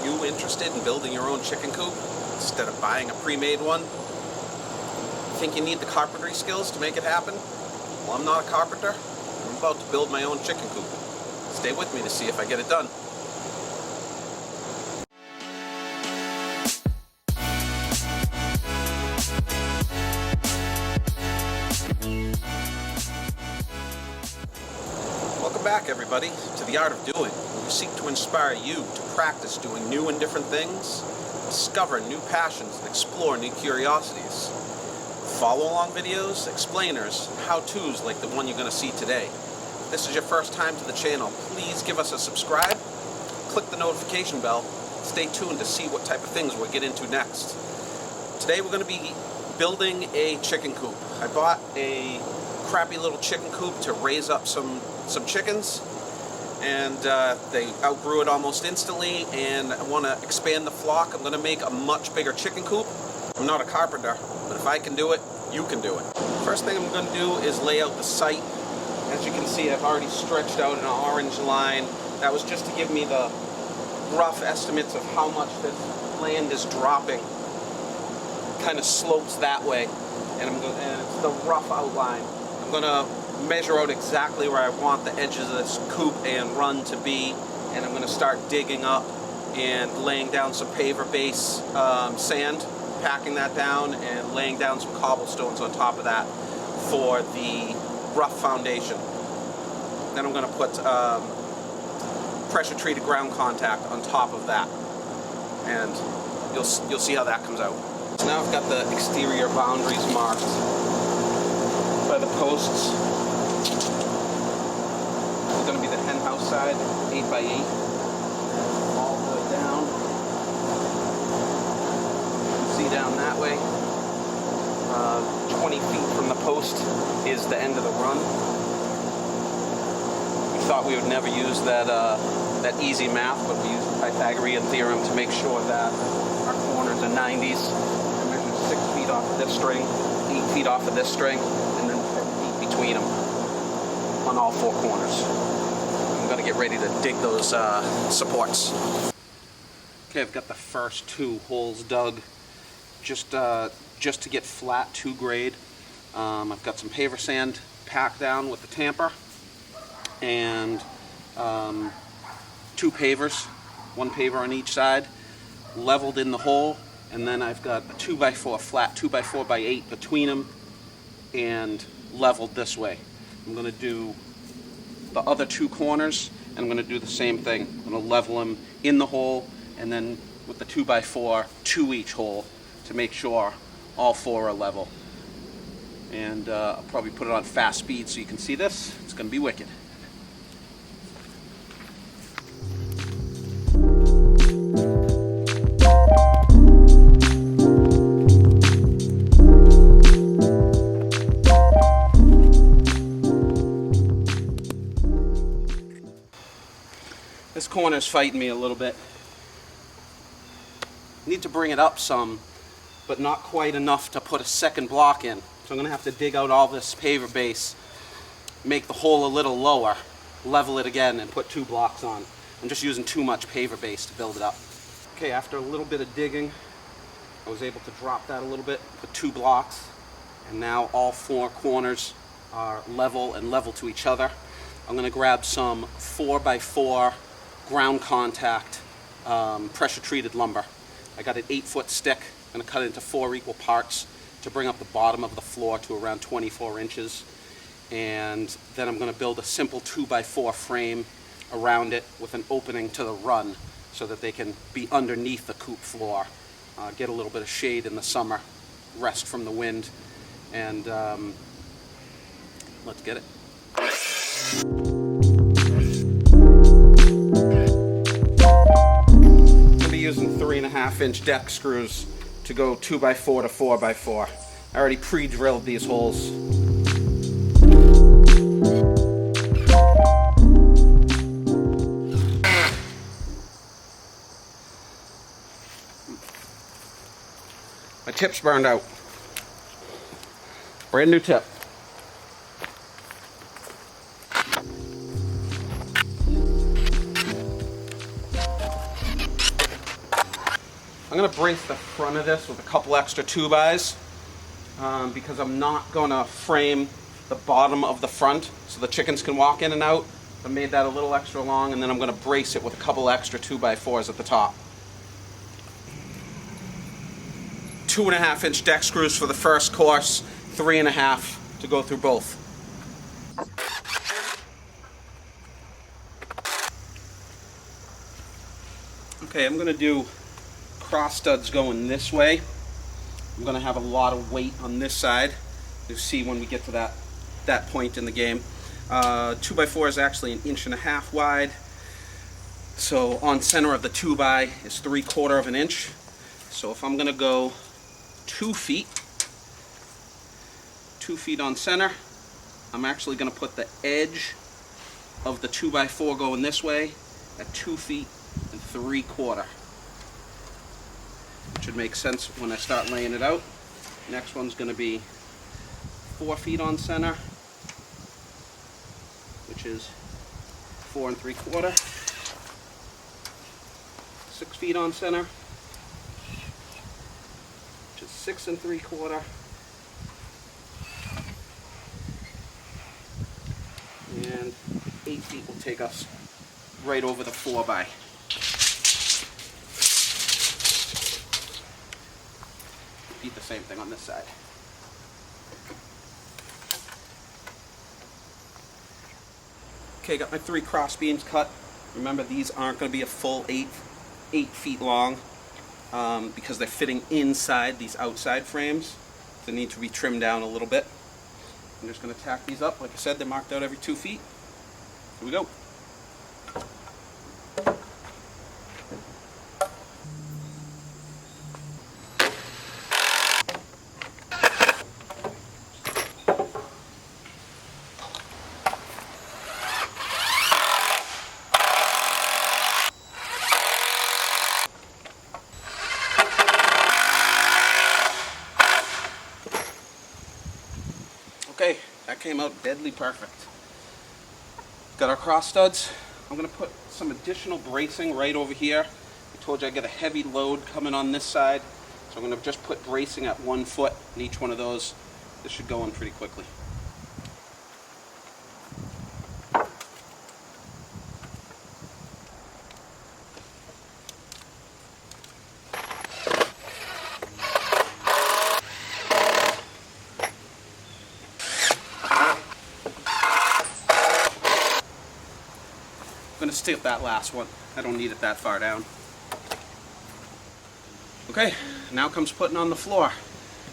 you interested in building your own chicken coop instead of buying a pre-made one? Think you need the carpentry skills to make it happen? Well, I'm not a carpenter. I'm about to build my own chicken coop. Stay with me to see if I get it done. Welcome back, everybody, to The Art of Doing, where we seek to inspire you to practice doing new and different things, discover new passions, and explore new curiosities. Follow-along videos, explainers, how-tos like the one you're going to see today. If this is your first time to the channel, please give us a subscribe, click the notification bell, stay tuned to see what type of things we'll get into next. Today we're going to be building a chicken coop. I bought a crappy little chicken coop to raise up some chickens, and they outgrew it almost instantly, and I want to expand the flock. I'm going to make a much bigger chicken coop. I'm not a carpenter, but if I can do it, you can do it. First thing I'm going to do is lay out the site. As you can see, I've already stretched out an orange line. That was just to give me the rough estimates of how much this land is dropping. Kind of slopes that way, and it's the rough outline. I'm going to measure out exactly where I want the edges of this coop and run to be, and I'm going to start digging up and laying down some paver base sand, packing that down, and laying down some cobblestones on top of that for the rough foundation. Then I'm going to put pressure treated ground contact on top of that, and you'll see how that comes out. So now I've got the exterior boundaries marked by the posts. It's going to be the hen house side, 8x8, all the way down. You can see down that way. 20 feet from the post is the end of the run. We thought we would never use that easy math, but we used the Pythagorean theorem to make sure that our corners are 90s. I measured 6 feet off of this string, 8 feet off of this string, and then 10 feet between them on all 4 corners. I'm going to get ready to dig those supports. Okay, I've got the first 2 holes dug just to get flat 2 grade. I've got some paver sand packed down with the tamper, and 2 pavers, 1 paver on each side, leveled in the hole, and then I've got a 2x4, flat 2x4x8 between them, and leveled this way. I'm going to do the other 2 corners, and I'm going to do the same thing. I'm going to level them in the hole, and then with the 2x4 to each hole to make sure all 4 are level. And I'll probably put it on fast speed so you can see this. It's going to be wicked. This corner's fighting me a little bit. Need to bring it up some, but not quite enough to put a second block in. So I'm going to have to dig out all this paver base, make the hole a little lower, level it again, and put 2 blocks on. I'm just using too much paver base to build it up. Okay, after a little bit of digging, I was able to drop that a little bit, put 2 blocks, and now all 4 corners are level and level to each other. I'm going to grab some 4x4 ground contact pressure treated lumber. I got an 8-foot stick. I'm going to cut it into 4 equal parts to bring up the bottom of the floor to around 24 inches. And then I'm going to build a simple 2x4 frame around it with an opening to the run so that they can be underneath the coop floor, get a little bit of shade in the summer, rest from the wind, and let's get it. I'm going to be using 3.5-inch deck screws to go 2x4 to 4x4. I already pre-drilled these holes. My tip's burned out. Brand new tip. I'm going to brace the front of this with a couple extra 2x because I'm not going to frame the bottom of the front so the chickens can walk in and out. I made that a little extra long, and then I'm going to brace it with a couple extra 2x4s at the top. 2.5-inch deck screws for the first course, 3.5 to go through both. Okay, I'm going to do cross studs going this way. I'm going to have a lot of weight on this side. You'll see when we get to that point in the game. 2x4 is actually 1.5 inches wide. So on center of the 2x is 3/4 of an inch. So if I'm going to go 2 feet on center, I'm actually going to put the edge of the 2x4 going this way at 2 feet and 3/4. Should make sense when I start laying it out. Next one's going to be 4 feet on center, which is 4 3/4. 6 feet on center, which is 6 3/4. And 8 feet will take us right over the 4x. Repeat the same thing on this side. Okay, got my 3 cross beams cut. Remember, these aren't going to be a full 8 feet long because they're fitting inside these outside frames. They need to be trimmed down a little bit. I'm just going to tack these up. Like I said, they're marked out every 2 feet. Here we go. Okay, that came out deadly perfect. Got our cross studs. I'm going to put some additional bracing right over here. I told you I got a heavy load coming on this side, so I'm going to just put bracing at 1 foot in each one of those. This should go in pretty quickly. I'm going to skip that last one. I don't need it that far down. Okay, now comes putting on the floor.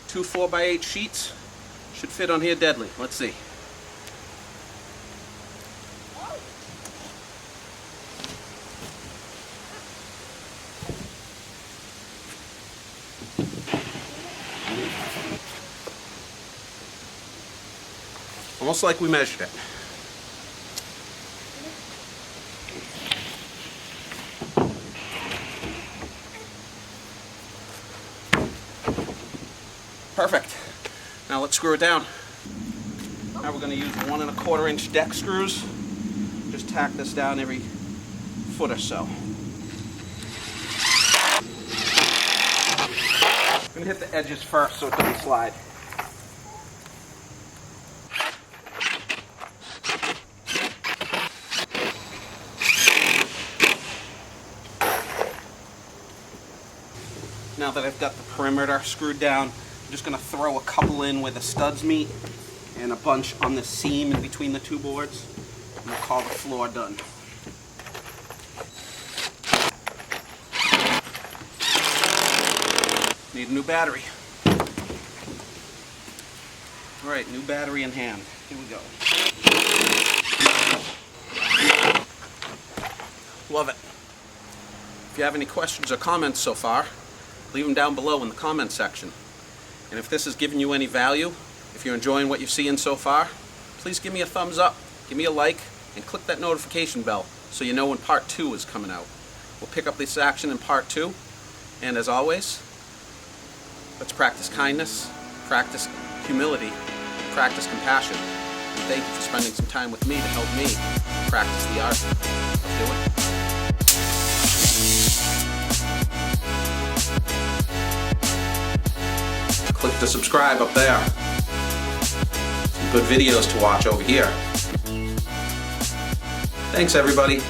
2 4x8 sheets should fit on here deadly. Let's see. Almost like we measured it. Perfect. Now let's screw it down. Now we're going to use 1 1/4 inch deck screws. Just tack this down every foot or so. I'm going to hit the edges first so it doesn't slide. Now that I've got the perimeter screwed down, I'm just going to throw a couple in where the studs meet and a bunch on the seam in between the 2 boards, and we'll call the floor done. Need a new battery. Alright, new battery in hand. Here we go. Love it. If you have any questions or comments so far, leave them down below in the comment section. And if this has given you any value, if you're enjoying what you've seen so far, please give me a thumbs up, give me a like, and click that notification bell so you know when part 2 is coming out. We'll pick up this action in part 2, and as always, let's practice kindness, practice humility, practice compassion. And thank you for spending some time with me to help me practice the art. Let's do it. to subscribe up there. Some good videos to watch over here. Thanks everybody.